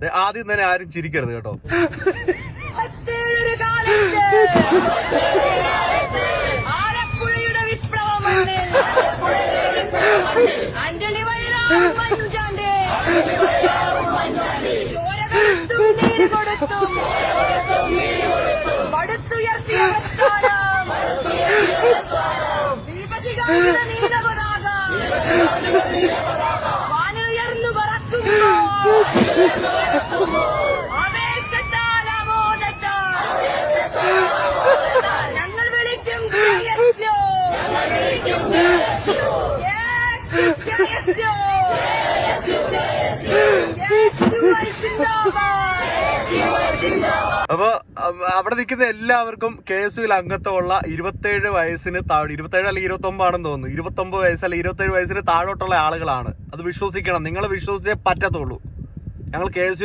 ആദ്യം തന്നെ ആരും ചിരിക്കരുത് കേട്ടോ. ഞങ്ങൾ വിളിക്കും അപ്പൊ അവിടെ നിൽക്കുന്ന എല്ലാവർക്കും KSUവിൽ അംഗത്വമുള്ള 27 വയസ്സിന് താഴെ, 27 അല്ലെങ്കിൽ 29 ആണെന്ന് തോന്നുന്നു, 29 വയസ്സ് അല്ലെങ്കിൽ 27 വയസ്സിന് താഴോട്ടുള്ള ആളുകളാണ്. അത് വിശ്വസിക്കണം, നിങ്ങൾ വിശ്വസിച്ചേ പറ്റത്തുള്ളൂ. ഞങ്ങൾ KSU